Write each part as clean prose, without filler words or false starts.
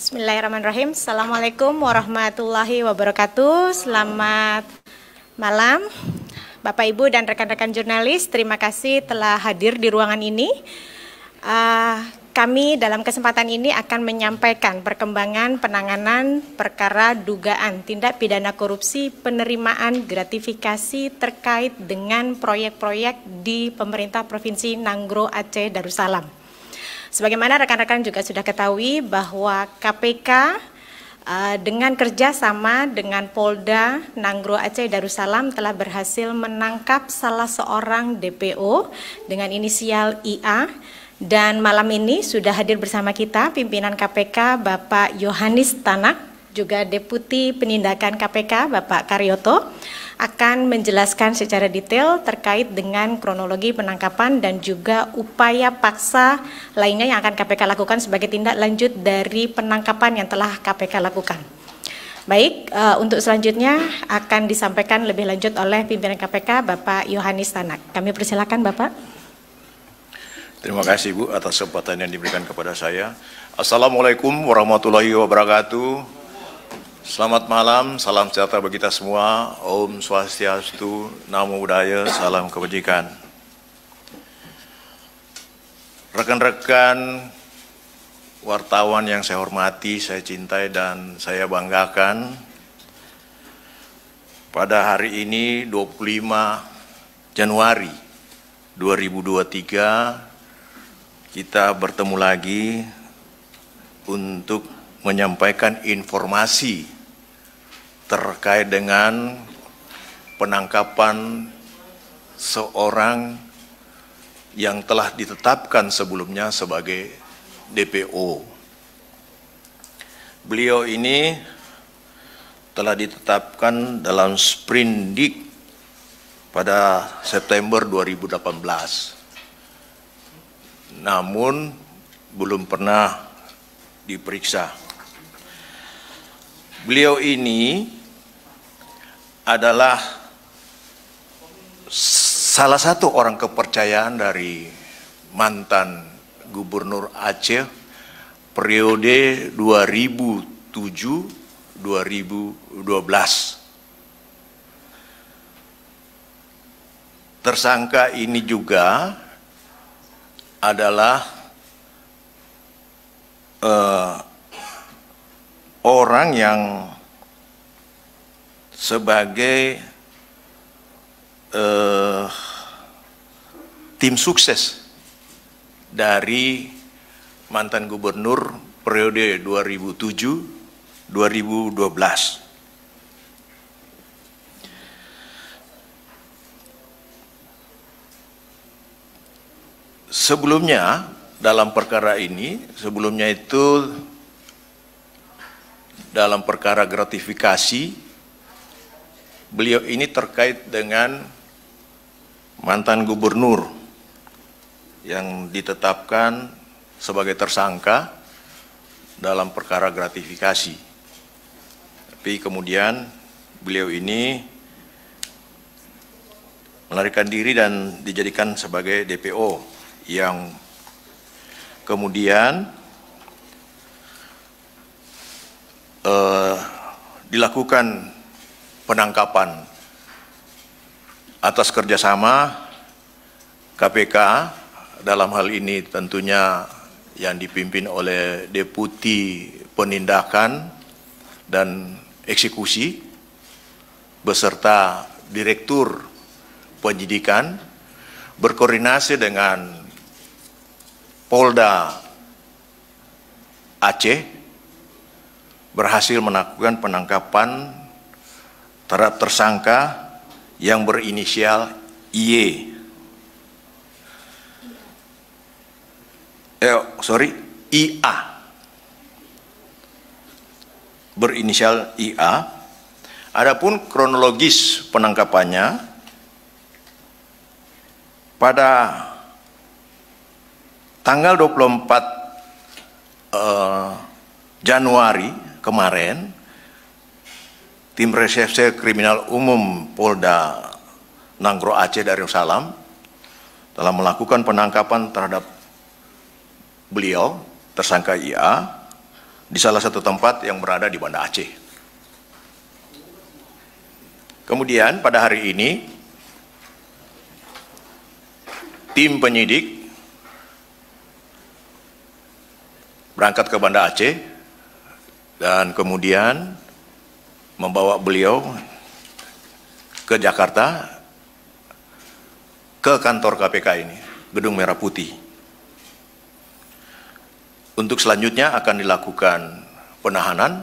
Bismillahirrahmanirrahim. Assalamualaikum warahmatullahi wabarakatuh. Selamat malam Bapak Ibu dan rekan-rekan jurnalis. Terima kasih telah hadir di ruangan ini. Kami dalam kesempatan ini akan menyampaikan perkembangan penanganan perkara dugaan tindak pidana korupsi penerimaan gratifikasi terkait dengan proyek-proyek di pemerintah Provinsi Nanggro Aceh Darussalam. Sebagaimana rekan-rekan juga sudah ketahui bahwa KPK dengan kerjasama dengan Polda Nanggro Aceh Darussalam telah berhasil menangkap salah seorang DPO dengan inisial IA. Dan malam ini sudah hadir bersama kita pimpinan KPK Bapak Yohanis Tanak, juga Deputi Penindakan KPK Bapak Karyoto, akan menjelaskan secara detail terkait dengan kronologi penangkapan dan juga upaya paksa lainnya yang akan KPK lakukan sebagai tindak lanjut dari penangkapan yang telah KPK lakukan. Baik, untuk selanjutnya akan disampaikan lebih lanjut oleh pimpinan KPK Bapak Yohanis Tanak. Kami persilakan Bapak. Terima kasih Bu atas kesempatan yang diberikan kepada saya. Assalamualaikum warahmatullahi wabarakatuh. Selamat malam, salam sejahtera bagi kita semua. Om Swastiastu, Namo Buddhaya, salam kebajikan. Rekan-rekan wartawan yang saya hormati, saya cintai dan saya banggakan. Pada hari ini 25 Januari 2023 kita bertemu lagi untuk menyampaikan informasi terkait dengan penangkapan seorang yang telah ditetapkan sebelumnya sebagai DPO. Beliau ini telah ditetapkan dalam Sprindik pada September 2018. Namun belum pernah diperiksa. Beliau ini adalah salah satu orang kepercayaan dari mantan Gubernur Aceh periode 2007-2012. Tersangka ini juga adalah orang yang sebagai tim sukses dari mantan gubernur periode 2007-2012. Sebelumnya dalam perkara ini, sebelumnya itu dalam perkara gratifikasi, beliau ini terkait dengan mantan gubernur yang ditetapkan sebagai tersangka dalam perkara gratifikasi. Tapi kemudian beliau ini melarikan diri dan dijadikan sebagai DPO yang kemudian dilakukan penangkapan atas kerjasama KPK, dalam hal ini tentunya yang dipimpin oleh Deputi Penindakan dan Eksekusi beserta Direktur Penyidikan, berkoordinasi dengan Polda Aceh, berhasil melakukan penangkapan terhadap tersangka yang berinisial IA. IA. Berinisial IA. Adapun kronologis penangkapannya, pada tanggal 24 Januari kemarin, tim reserse kriminal umum Polda Nanggro Aceh Darussalam telah melakukan penangkapan terhadap beliau, tersangka IA, di salah satu tempat yang berada di Banda Aceh. Kemudian pada hari ini, tim penyidik berangkat ke Banda Aceh dan kemudian membawa beliau ke Jakarta, ke kantor KPK ini, Gedung Merah Putih. Untuk selanjutnya akan dilakukan penahanan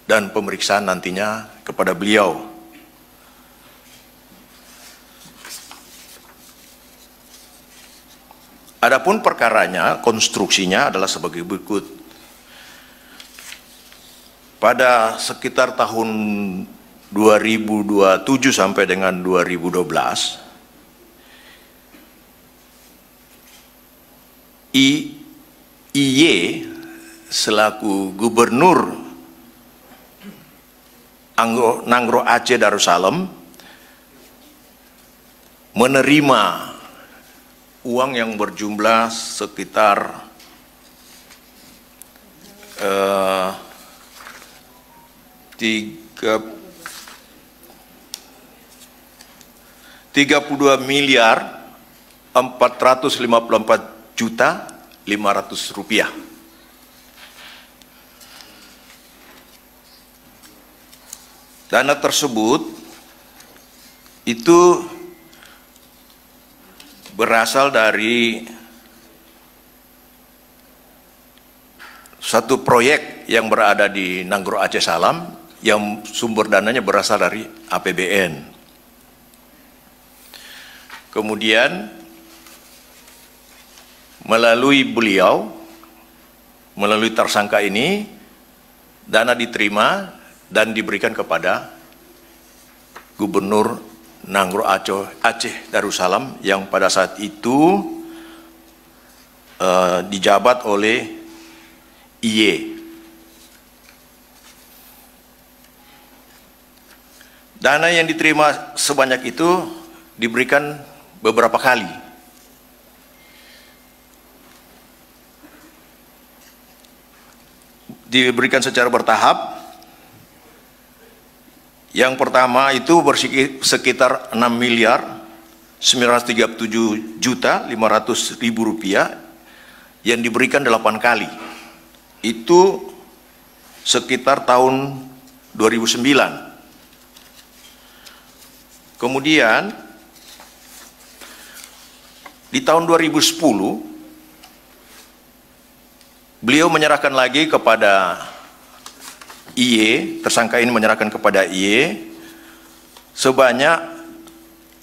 dan pemeriksaan nantinya kepada beliau. Adapun perkaranya, konstruksinya adalah sebagai berikut. Pada sekitar tahun 2027 sampai dengan 2012, IY selaku Gubernur Nanggroe Aceh Darussalam menerima uang yang berjumlah sekitar 32 miliar 454 juta 500 rupiah. Dana tersebut itu berasal dari satu proyek yang berada di Nanggroe Aceh Salam yang sumber dananya berasal dari APBN. Kemudian melalui beliau, melalui tersangka ini, dana diterima dan diberikan kepada Gubernur Nanggroe Aceh Darussalam yang pada saat itu dijabat oleh IY. Dana yang diterima sebanyak itu diberikan beberapa kali. Diberikan secara bertahap. Yang pertama itu sekitar 6 miliar 937 juta 500 ribu rupiah yang diberikan 8 kali. Itu sekitar tahun 2009. Kemudian di tahun 2010 beliau menyerahkan lagi kepada IY, tersangka ini menyerahkan kepada IY sebanyak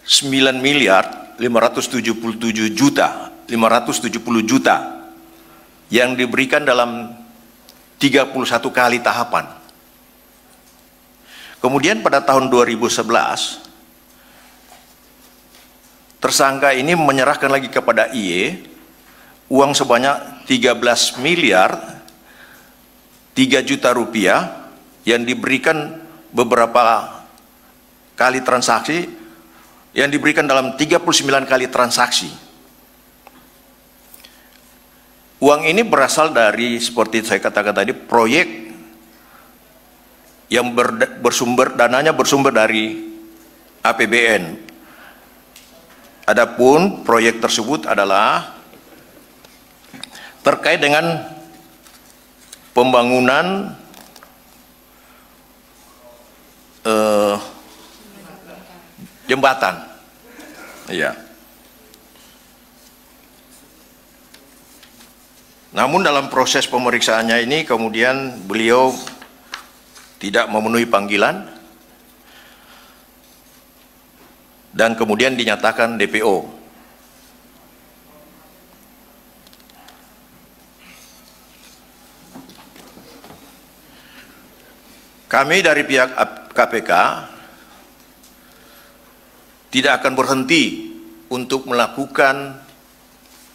9 miliar 577 juta 570 juta yang diberikan dalam 31 kali tahapan. Kemudian pada tahun 2011 tersangka ini menyerahkan lagi kepada IY uang sebanyak 13 miliar 3 juta rupiah yang diberikan beberapa kali transaksi, yang diberikan dalam 39 kali transaksi. Uang ini berasal dari, seperti saya katakan tadi, proyek yang dananya bersumber dari APBN. Adapun proyek tersebut adalah terkait dengan pembangunan jembatan. Iya. Namun dalam proses pemeriksaannya ini kemudian beliau tidak memenuhi panggilan dan kemudian dinyatakan DPO. Kami dari pihak KPK tidak akan berhenti untuk melakukan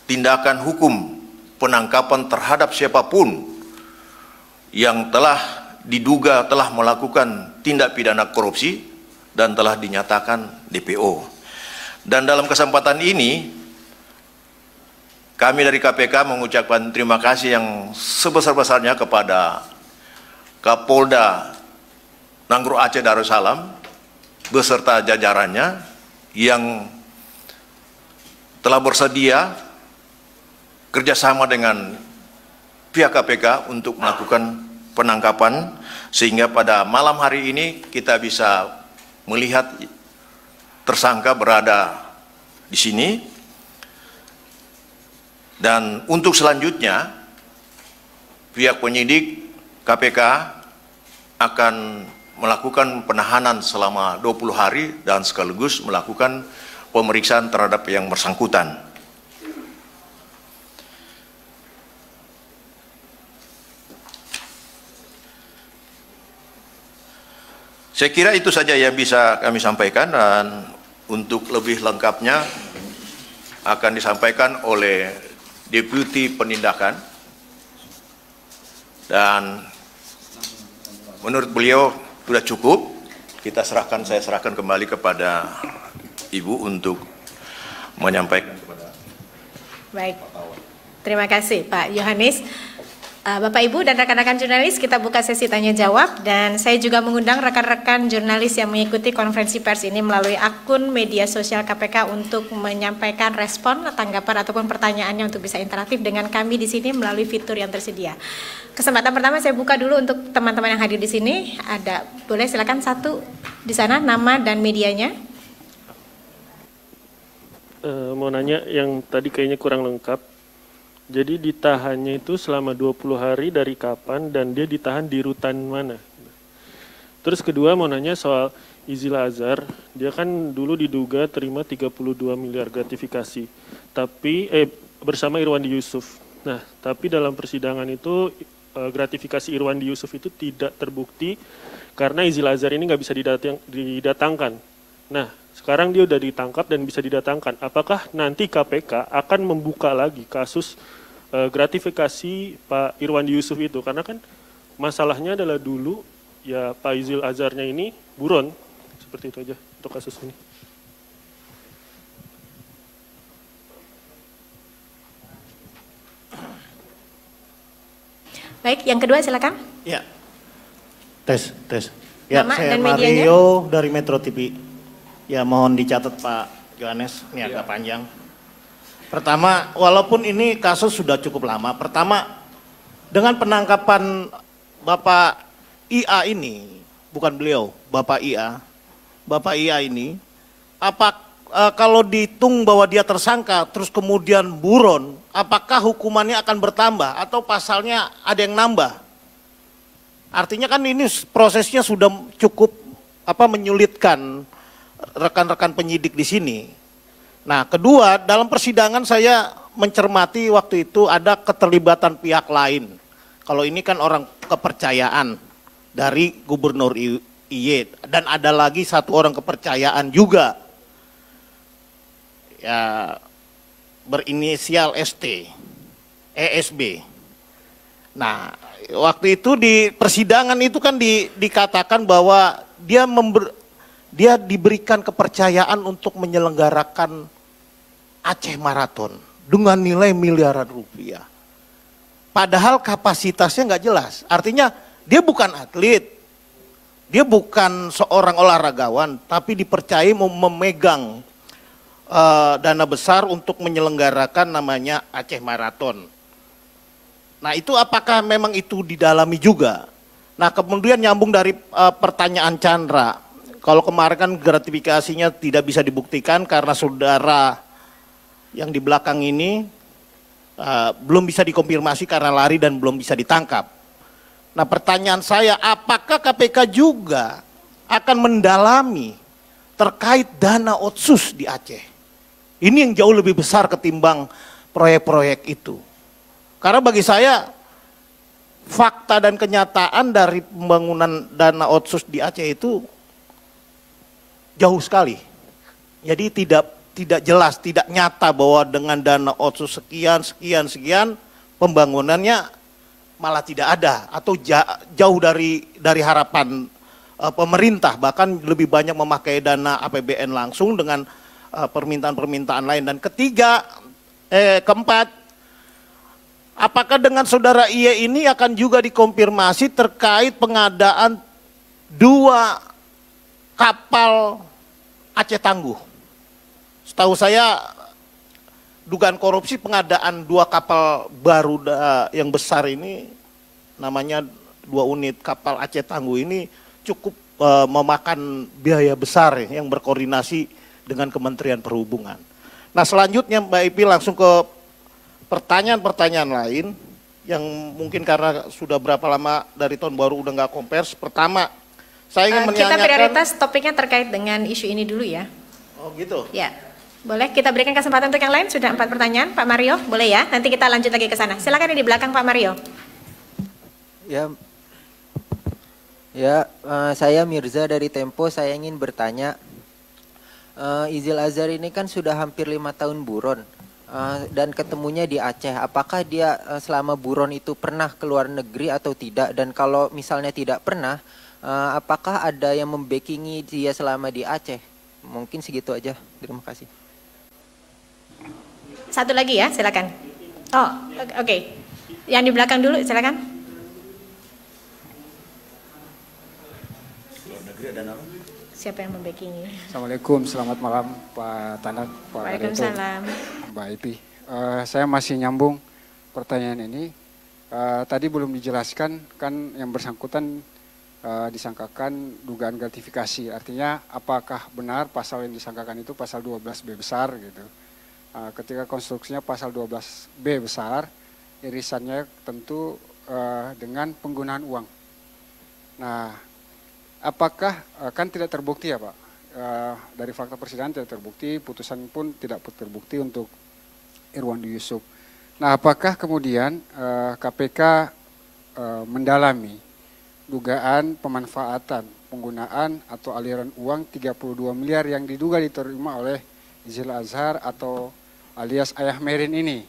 tindakan hukum penangkapan terhadap siapapun yang telah diduga telah melakukan tindak pidana korupsi dan telah dinyatakan DPO. Dan dalam kesempatan ini kami dari KPK mengucapkan terima kasih yang sebesar-besarnya kepada Kapolda Nanggro Aceh Darussalam beserta jajarannya yang telah bersedia kerjasama dengan pihak KPK untuk melakukan penangkapan, sehingga pada malam hari ini kita bisa melihat tersangka berada di sini. Dan untuk selanjutnya pihak penyidik KPK akan melakukan penahanan selama 20 hari dan sekaligus melakukan pemeriksaan terhadap yang bersangkutan. Saya kira itu saja yang bisa kami sampaikan, dan untuk lebih lengkapnya akan disampaikan oleh Deputi Penindakan, dan menurut beliau sudah cukup. Saya serahkan kembali kepada Ibu untuk menyampaikan kepada. Baik, terima kasih Pak Yohanes. Bapak Ibu dan rekan-rekan jurnalis, kita buka sesi tanya jawab, dan saya juga mengundang rekan-rekan jurnalis yang mengikuti konferensi pers ini melalui akun media sosial KPK untuk menyampaikan respon, tanggapan ataupun pertanyaannya untuk bisa interaktif dengan kami di sini melalui fitur yang tersedia. Kesempatan pertama saya buka dulu untuk teman-teman yang hadir di sini. Boleh silakan satu di sana, nama dan medianya. Mau nanya yang tadi kayaknya kurang lengkap. Jadi ditahannya itu selama 20 hari dari kapan dan dia ditahan di rutan mana? Terus kedua mau nanya soal Izil Azhar, dia kan dulu diduga terima 32 miliar gratifikasi, tapi bersama Irwandi Yusuf. Nah, tapi dalam persidangan itu gratifikasi Irwandi Yusuf itu tidak terbukti karena Izil Azhar ini nggak bisa didatangkan. Nah, sekarang dia udah ditangkap dan bisa didatangkan. Apakah nanti KPK akan membuka lagi kasus gratifikasi Pak Irwandi Yusuf itu? Karena kan masalahnya adalah dulu ya Pak Izil Azharnya ini buron. Seperti itu aja untuk kasus ini. Baik, yang kedua silakan. Ya, tes. Ya, nama saya dan Mario medianya? dari Metro TV. Ya, mohon dicatat Pak Yohanes, ini agak panjang. Pertama, walaupun ini kasus sudah cukup lama, dengan penangkapan Bapak IA ini, bukan beliau, Bapak IA ini, kalau dihitung bahwa dia tersangka, terus kemudian buron, apakah hukumannya akan bertambah atau pasalnya ada yang nambah? Artinya kan ini prosesnya sudah cukup menyulitkan rekan-rekan penyidik di sini. Nah, kedua, dalam persidangan saya mencermati waktu itu ada keterlibatan pihak lain. Kalau ini kan orang kepercayaan dari Gubernur IY, dan ada lagi satu orang kepercayaan juga, ya berinisial ST, ESB. Nah, waktu itu di persidangan itu kan dikatakan bahwa dia diberikan kepercayaan untuk menyelenggarakan Aceh Marathon dengan nilai miliaran rupiah. Padahal kapasitasnya nggak jelas. Artinya dia bukan atlet, dia bukan seorang olahragawan, tapi dipercayai memegang dana besar untuk menyelenggarakan namanya Aceh Marathon. Nah, itu apakah memang itu didalami juga? Nah, kemudian nyambung dari pertanyaan Chandra. Kalau kemarin kan gratifikasinya tidak bisa dibuktikan karena saudara yang di belakang ini belum bisa dikonfirmasi karena lari dan belum bisa ditangkap. Nah, pertanyaan saya, apakah KPK juga akan mendalami terkait dana otsus di Aceh? Ini yang jauh lebih besar ketimbang proyek-proyek itu. Karena bagi saya fakta dan kenyataan dari pembangunan dana otsus di Aceh itu jauh sekali. Jadi tidak jelas, tidak nyata bahwa dengan dana otsus sekian pembangunannya malah tidak ada atau jauh dari harapan pemerintah, bahkan lebih banyak memakai dana APBN langsung dengan permintaan-permintaan lain. Dan keempat, apakah dengan saudara IE ini akan juga dikonfirmasi terkait pengadaan 2 kapal Aceh Tangguh? Setahu saya dugaan korupsi pengadaan 2 kapal baru yang besar ini, namanya 2 unit kapal Aceh Tangguh ini cukup memakan biaya besar yang berkoordinasi dengan Kementerian Perhubungan. Nah selanjutnya Mbak Ipi langsung ke pertanyaan-pertanyaan lain yang mungkin karena sudah berapa lama dari tahun baru udah nggak kompers. Pertama, saya ingin menanyakan. Kita prioritas topiknya terkait dengan isu ini dulu ya. Oh gitu? Ya, boleh kita berikan kesempatan untuk yang lain, sudah 4 pertanyaan. Pak Mario, boleh ya? Nanti kita lanjut lagi ke sana. Silakan di belakang Pak Mario. Saya Mirza dari Tempo. Saya ingin bertanya, Izil Azhar ini kan sudah hampir 5 tahun buron dan ketemunya di Aceh. Apakah dia selama buron itu pernah ke luar negeri atau tidak? Dan kalau misalnya tidak pernah, apakah ada yang membackingi dia selama di Aceh? Mungkin segitu aja. Terima kasih. Satu lagi ya, silakan. Oh, oke. Yang di belakang dulu, silakan. Siapa yang membackingi? Assalamualaikum, selamat malam Pak Tanak, Pak Waalaikumsalam. Mbak Ipi. Saya masih nyambung pertanyaan ini. Tadi belum dijelaskan, kan yang bersangkutan disangkakan dugaan gratifikasi. Artinya apakah benar pasal yang disangkakan itu pasal 12B besar gitu. Ketika konstruksinya pasal 12B besar, irisannya tentu dengan penggunaan uang. Nah, apakah kan tidak terbukti ya Pak, dari fakta persidangan tidak terbukti, putusan pun tidak terbukti untuk Irwandi Yusuf. Nah apakah kemudian KPK mendalami dugaan pemanfaatan, penggunaan atau aliran uang 32 miliar yang diduga diterima oleh Izil Azhar atau alias Ayah Merin ini.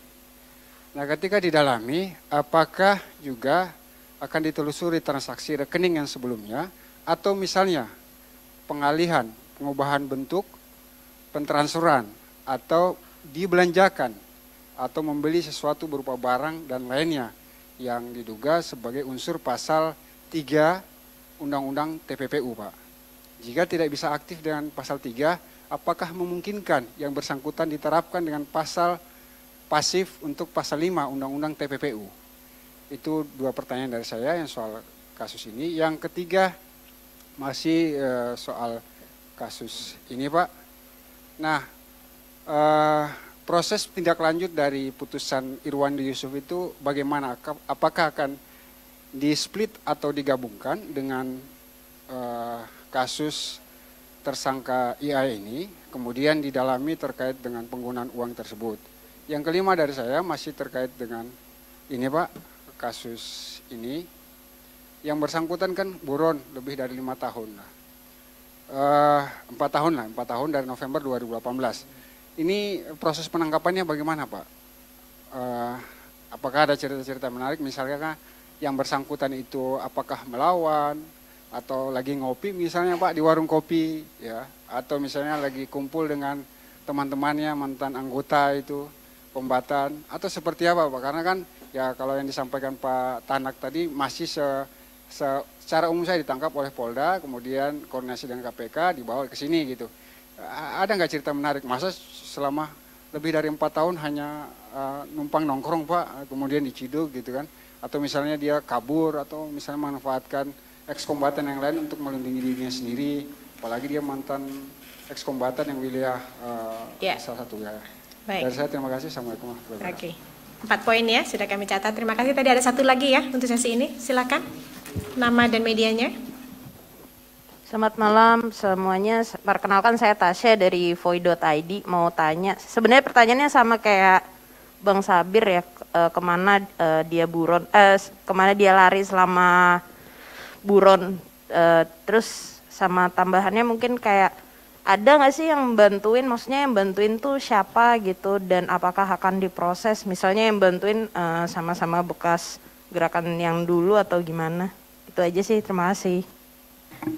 Nah ketika didalami, apakah juga akan ditelusuri transaksi rekening yang sebelumnya, atau misalnya pengalihan, pengubahan bentuk, pentransferan, atau dibelanjakan, atau membeli sesuatu berupa barang dan lainnya yang diduga sebagai unsur pasal 3 Undang-Undang TPPU Pak. Jika tidak bisa aktif dengan pasal 3, apakah memungkinkan yang bersangkutan diterapkan dengan pasal pasif untuk pasal 5 Undang-Undang TPPU? Itu 2 pertanyaan dari saya yang soal kasus ini. Yang ketiga, masih soal kasus ini Pak. Nah, proses tindak lanjut dari putusan Irwandi Yusuf itu bagaimana? Apakah akan di-split atau digabungkan dengan kasus tersangka IA ini, kemudian didalami terkait dengan penggunaan uang tersebut. Yang kelima dari saya masih terkait dengan ini Pak, kasus ini. Yang bersangkutan kan buron lebih dari 5 tahun lah. 4 tahun dari November 2018. Ini proses penangkapannya bagaimana Pak? Apakah ada cerita-cerita menarik, misalnya kan yang bersangkutan itu apakah melawan, atau lagi ngopi misalnya Pak di warung kopi, ya, atau misalnya lagi kumpul dengan teman-temannya mantan anggota itu, kombatan, atau seperti apa Pak? Karena kan ya kalau yang disampaikan Pak Tanak tadi masih secara umum saya ditangkap oleh Polda, kemudian koordinasi dengan KPK dibawa ke sini gitu. Ada nggak cerita menarik? Masa selama lebih dari 4 tahun hanya numpang nongkrong Pak, kemudian diciduk gitu kan? Atau misalnya dia kabur, atau misalnya memanfaatkan ex-kombatan yang lain untuk melindungi dirinya sendiri, apalagi dia mantan ex-kombatan yang wilayah salah satu wilayah. Baik. Dari saya terima kasih. Assalamualaikum warahmatullahi wabarakatuh. Oke. 4 poin ya, sudah kami catat. Terima kasih. Tadi ada satu lagi ya untuk sesi ini. Silakan. Nama dan medianya. Selamat malam semuanya. Perkenalkan saya Tasya dari Voi.id. Mau tanya, sebenarnya pertanyaannya sama kayak Bang Sabir ya, kemana dia buron, kemana dia lari selama buron. Terus sama tambahannya mungkin kayak ada nggak sih yang bantuin, maksudnya yang bantuin tuh siapa gitu, dan apakah akan diproses, misalnya yang bantuin sama-sama bekas gerakan yang dulu atau gimana? Itu aja sih, terima kasih.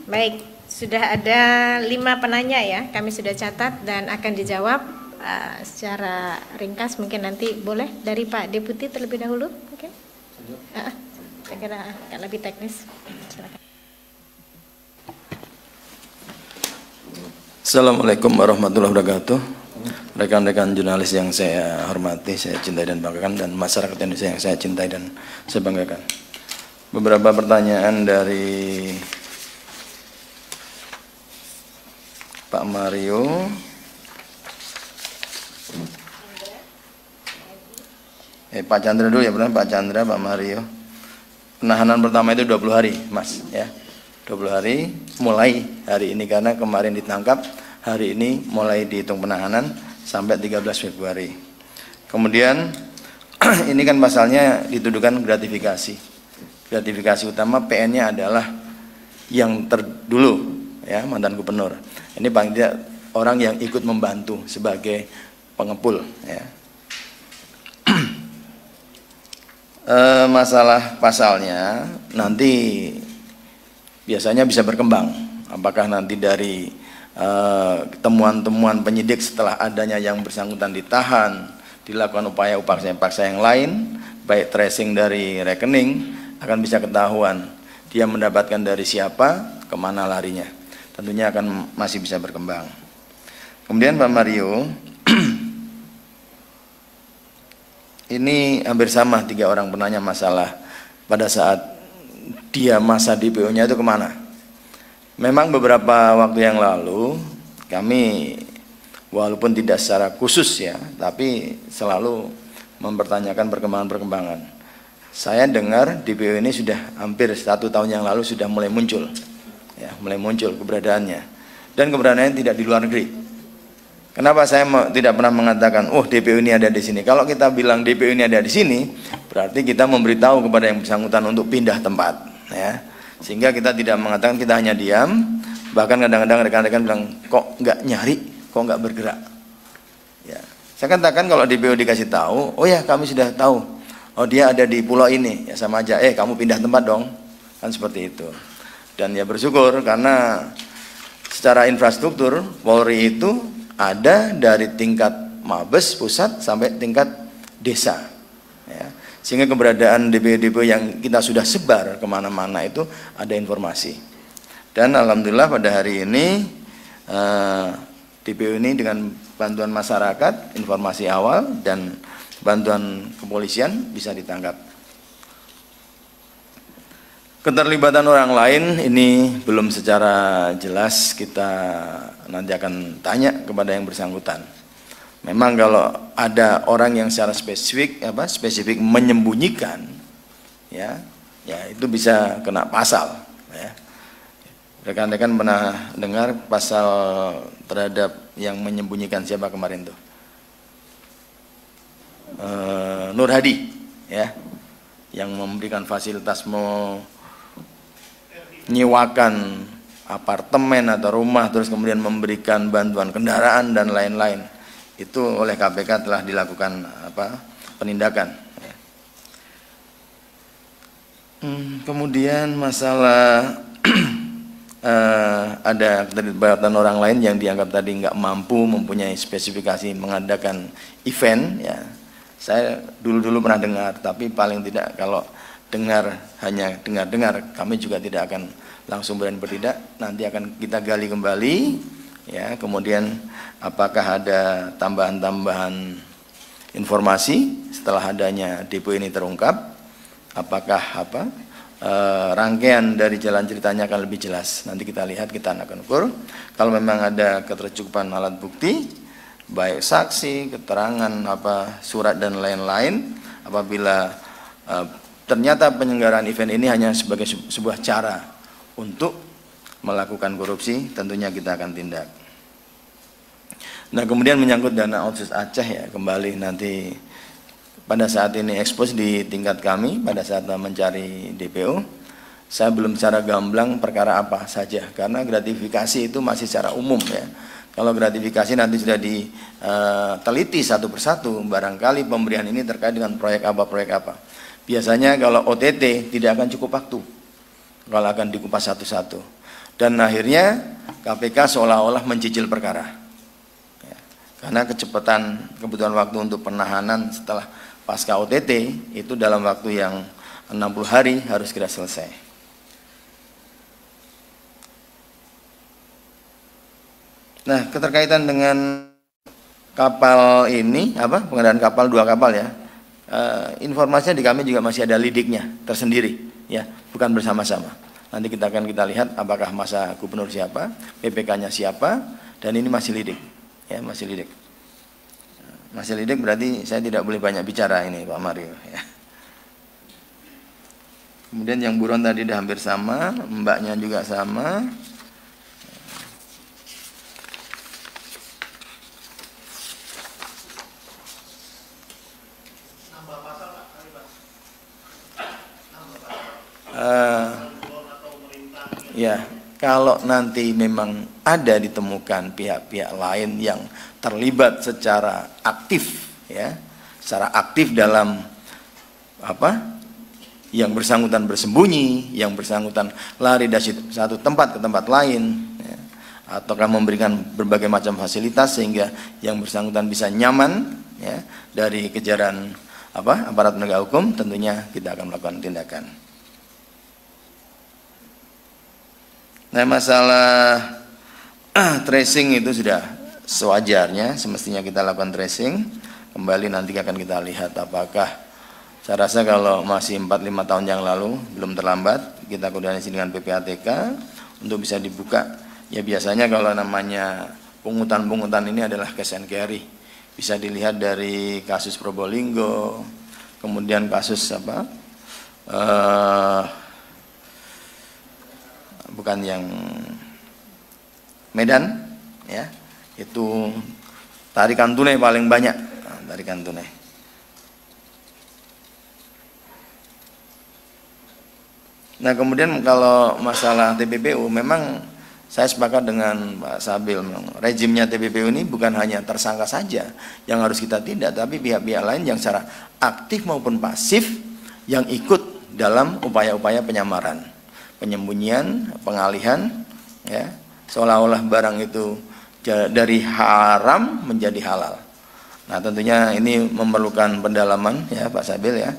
Baik, sudah ada 5 penanya ya, kami sudah catat dan akan dijawab secara ringkas mungkin nanti boleh dari Pak Deputi terlebih dahulu mungkin. Saya kira agak lebih teknis. Silakan. Assalamualaikum warahmatullahi wabarakatuh. Rekan-rekan jurnalis yang saya hormati, saya cintai dan banggakan, dan masyarakat Indonesia yang saya cintai dan saya banggakan. Beberapa pertanyaan dari Pak Mario. Pak Chandra dulu ya, Pak Chandra, Pak Mario. Penahanan pertama itu 20 hari, Mas, ya. 20 hari mulai hari ini, karena kemarin ditangkap, hari ini mulai dihitung penahanan sampai 13 Februari. Kemudian ini kan pasalnya dituduhkan gratifikasi. Gratifikasi utama PN-nya adalah yang terdulu, ya, mantan gubernur. Ini paling tidak orang yang ikut membantu sebagai pengepul, ya. Masalah pasalnya nanti biasanya bisa berkembang. Apakah nanti dari temuan-temuan penyidik setelah adanya yang bersangkutan ditahan, dilakukan upaya paksa yang lain, baik tracing dari rekening, akan bisa ketahuan dia mendapatkan dari siapa, kemana larinya. Tentunya akan masih bisa berkembang. Kemudian Pak Mario, ini hampir sama, 3 orang penanya masalah pada saat dia masa DPO-nya itu kemana. Memang beberapa waktu yang lalu kami walaupun tidak secara khusus ya, tapi selalu mempertanyakan perkembangan-perkembangan. Saya dengar DPO ini sudah hampir 1 tahun yang lalu sudah mulai muncul, ya, mulai muncul keberadaannya, dan keberadaannya tidak di luar negeri. Kenapa saya tidak pernah mengatakan, oh DPO ini ada di sini? Kalau kita bilang DPO ini ada di sini, berarti kita memberitahu kepada yang bersangkutan untuk pindah tempat, ya. Sehingga kita tidak mengatakan, kita hanya diam. Bahkan kadang-kadang rekan-rekan bilang, kok nggak nyari, kok nggak bergerak. Ya, saya katakan kalau DPO dikasih tahu, oh ya kami sudah tahu, oh dia ada di pulau ini, ya sama aja, kamu pindah tempat dong, kan seperti itu. Dan ya bersyukur karena secara infrastruktur Polri itu ada dari tingkat Mabes pusat sampai tingkat desa, ya. Sehingga keberadaan DPO-DPO yang kita sudah sebar kemana-mana itu ada informasi. Dan alhamdulillah pada hari ini DPO ini dengan bantuan masyarakat, informasi awal dan bantuan kepolisian bisa ditangkap. Keterlibatan orang lain ini belum secara jelas, kita nanti akan tanya kepada yang bersangkutan. Memang kalau ada orang yang secara spesifik menyembunyikan, ya itu bisa kena pasal, ya. Rekan-rekan pernah dengar pasal terhadap yang menyembunyikan siapa kemarin tuh? Nur Hadi, ya, yang memberikan fasilitas menyewakan apartemen atau rumah, terus kemudian memberikan bantuan kendaraan dan lain-lain. Itu oleh KPK telah dilakukan penindakan. Kemudian masalah ada keterlibatan orang lain yang dianggap tadi nggak mampu mempunyai spesifikasi mengadakan event, ya. Saya dulu pernah dengar, tapi paling tidak kalau hanya dengar, kami juga tidak akan langsung berani bertindak. Nanti akan kita gali kembali, ya. Kemudian apakah ada tambahan-tambahan informasi setelah adanya depo ini terungkap? Apakah rangkaian dari jalan ceritanya akan lebih jelas? Nanti kita lihat, kita akan ukur. Kalau memang ada ketercukupan alat bukti, baik saksi, keterangan, surat dan lain-lain, apabila ternyata penyelenggaraan event ini hanya sebagai sebuah cara untuk melakukan korupsi, tentunya kita akan tindak. Nah, kemudian menyangkut dana otsus Aceh, ya, kembali nanti pada saat ini ekspos di tingkat kami pada saat mencari DPO. Saya belum secara gamblang perkara apa saja, karena gratifikasi itu masih secara umum, ya. Kalau gratifikasi nanti sudah diteliti satu persatu, barangkali pemberian ini terkait dengan proyek apa. Biasanya kalau OTT tidak akan cukup waktu kalau akan dikupas satu-satu, dan akhirnya KPK seolah-olah mencicil perkara, ya. Karena kebutuhan waktu untuk penahanan setelah pasca OTT itu dalam waktu yang 60 hari harus segera selesai. Nah, keterkaitan dengan kapal ini, pengadaan kapal, 2 kapal ya, informasinya di kami juga masih ada lidiknya tersendiri, ya, bukan bersama-sama. Nanti kita lihat apakah masa gubernur siapa, PPK-nya siapa, dan ini masih lidik, ya, masih lidik. Masih lidik berarti saya tidak boleh banyak bicara ini, Pak Mario. Ya. Kemudian yang buron tadi udah hampir sama, mbaknya juga sama. Ya, kalau nanti memang ada ditemukan pihak-pihak lain yang terlibat secara aktif, ya, secara aktif dalam yang bersangkutan bersembunyi, yang bersangkutan lari dari satu tempat ke tempat lain, ya, ataukah memberikan berbagai macam fasilitas sehingga yang bersangkutan bisa nyaman, ya, dari kejaran aparat penegak hukum, tentunya kita akan melakukan tindakan. Nah, masalah tracing itu sudah sewajarnya, semestinya kita lakukan tracing. Kembali nanti akan kita lihat apakah, saya rasa kalau masih 4-5 tahun yang lalu belum terlambat, kita koordinasi dengan PPATK untuk bisa dibuka. Ya biasanya kalau namanya pungutan-pungutan ini adalah cash and carry. Bisa dilihat dari kasus Probolinggo, kemudian kasus bukan yang Medan, ya, itu tarikan tunai paling banyak, tarikan tunai. Nah, kemudian kalau masalah TPPU, memang saya sepakat dengan Pak Sabil, rejimnya TPPU ini bukan hanya tersangka saja yang harus kita tindak, tapi pihak-pihak lain yang secara aktif maupun pasif yang ikut dalam upaya-upaya penyamaran, penyembunyian, pengalihan, ya, seolah-olah barang itu dari haram menjadi halal. Nah, tentunya ini memerlukan pendalaman, ya Pak Sabil, ya,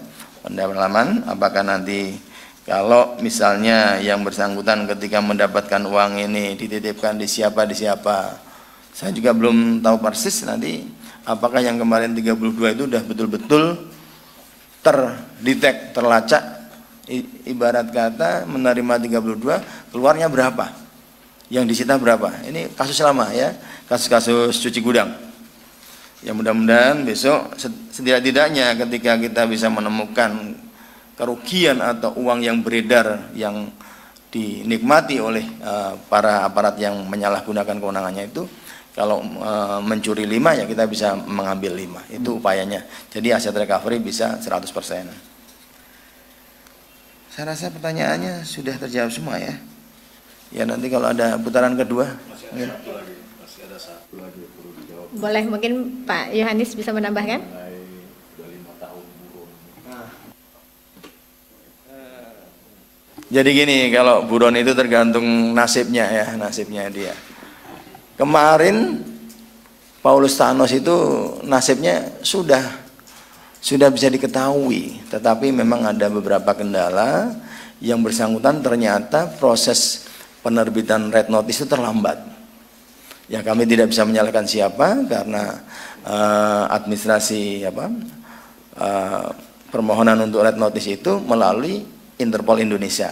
pendalaman apakah nanti kalau misalnya yang bersangkutan ketika mendapatkan uang ini dititipkan di siapa, saya juga belum tahu persis nanti apakah yang kemarin 32 itu sudah betul-betul terdetek, terlacak, ibarat kata menerima 32 keluarnya berapa, yang disita berapa. Ini kasus lama, ya, kasus-kasus cuci gudang. Ya mudah-mudahan besok setidak-tidaknya ketika kita bisa menemukan kerugian atau uang yang beredar yang dinikmati oleh para aparat yang menyalahgunakan kewenangannya itu, kalau mencuri 5 ya kita bisa mengambil 5, itu upayanya. Jadi aset recovery bisa 100%. Saya rasa pertanyaannya sudah terjawab semua, ya. Ya nanti kalau ada putaran kedua masih ada satu lagi perlu dijawab. Boleh mungkin Pak Yohanis bisa menambahkan? Jadi gini, kalau buron itu tergantung nasibnya, ya, nasibnya dia. Kemarin Paulus Thanos itu nasibnya sudah bisa diketahui, tetapi memang ada beberapa kendala yang bersangkutan ternyata proses penerbitan red notice itu terlambat. Ya kami tidak bisa menyalahkan siapa karena administrasi permohonan untuk red notice itu melalui Interpol Indonesia.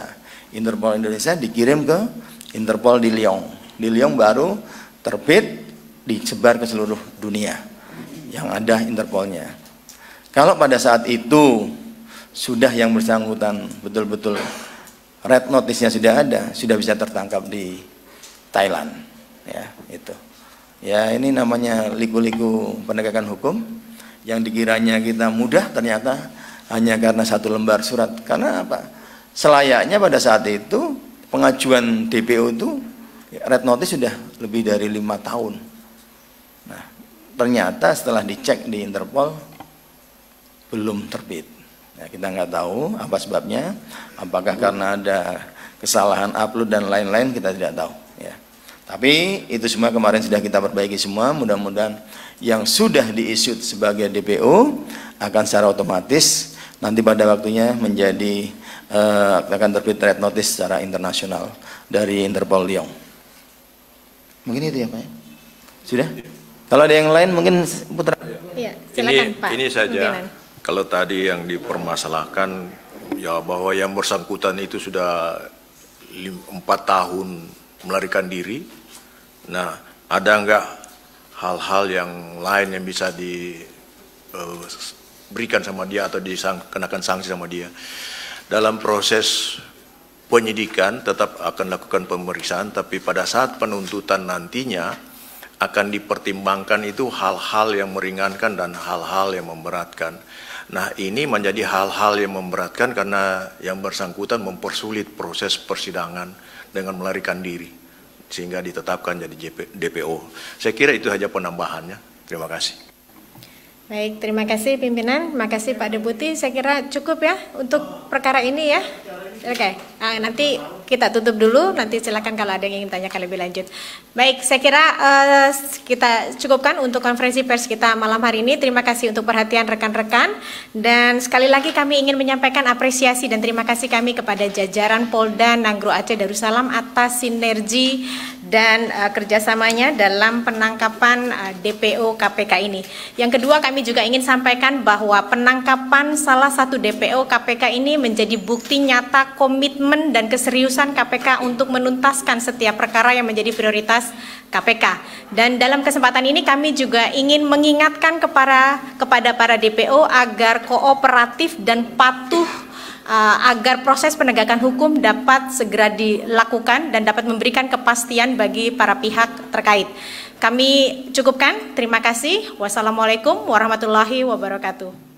Interpol Indonesia dikirim ke Interpol di Lyon. Di Lyon baru terbit, disebar ke seluruh dunia yang ada Interpolnya. Kalau pada saat itu sudah yang bersangkutan betul-betul red notice-nya sudah ada, sudah bisa tertangkap di Thailand, ya itu. Ya ini namanya liku-liku penegakan hukum yang dikiranya kita mudah ternyata hanya karena satu lembar surat. Karena apa? Selayaknya pada saat itu pengajuan DPO itu red notice sudah lebih dari 5 tahun. Nah, ternyata setelah dicek di Interpol belum terbit. Nah, kita nggak tahu apa sebabnya. Apakah karena ada kesalahan upload dan lain-lain, kita tidak tahu. Ya. Tapi itu semua kemarin sudah kita perbaiki semua, mudah-mudahan yang sudah diisut sebagai DPO akan secara otomatis nanti pada waktunya menjadi akan terbit red notice secara internasional dari Interpol Lyon. Mungkin itu ya Pak. Sudah? Kalau ada yang lain mungkin Putra. Ya, silakan Pak. Ini saja. Kalau tadi yang dipermasalahkan ya bahwa yang bersangkutan itu sudah 4 tahun melarikan diri. Nah, ada enggak hal-hal yang lain yang bisa diberikan sama dia atau dikenakan sanksi sama dia? Dalam proses penyidikan tetap akan lakukan pemeriksaan, tapi pada saat penuntutan nantinya akan dipertimbangkan itu hal-hal yang meringankan dan hal-hal yang memberatkan. Nah, ini menjadi hal-hal yang memberatkan karena yang bersangkutan mempersulit proses persidangan dengan melarikan diri, sehingga ditetapkan jadi DPO. Saya kira itu saja penambahannya. Terima kasih. Baik, terima kasih pimpinan, terima kasih Pak Deputi. Saya kira cukup ya untuk perkara ini ya. Oke, nanti kita tutup dulu, nanti silakan kalau ada yang ingin tanyakan lebih lanjut. Baik, saya kira kita cukupkan untuk konferensi pers kita malam hari ini. Terima kasih untuk perhatian rekan-rekan, dan sekali lagi kami ingin menyampaikan apresiasi dan terima kasih kami kepada jajaran Polda Nanggro Aceh Darussalam atas sinergi dan kerjasamanya dalam penangkapan DPO KPK ini. Yang kedua, kami juga ingin sampaikan bahwa penangkapan salah satu DPO KPK ini menjadi bukti nyata komitmen dan keseriusan KPK untuk menuntaskan setiap perkara yang menjadi prioritas KPK. Dan dalam kesempatan ini kami juga ingin mengingatkan kepada para DPO agar kooperatif dan patuh agar proses penegakan hukum dapat segera dilakukan dan dapat memberikan kepastian bagi para pihak terkait. Kami cukupkan, terima kasih. Wassalamualaikum warahmatullahi wabarakatuh.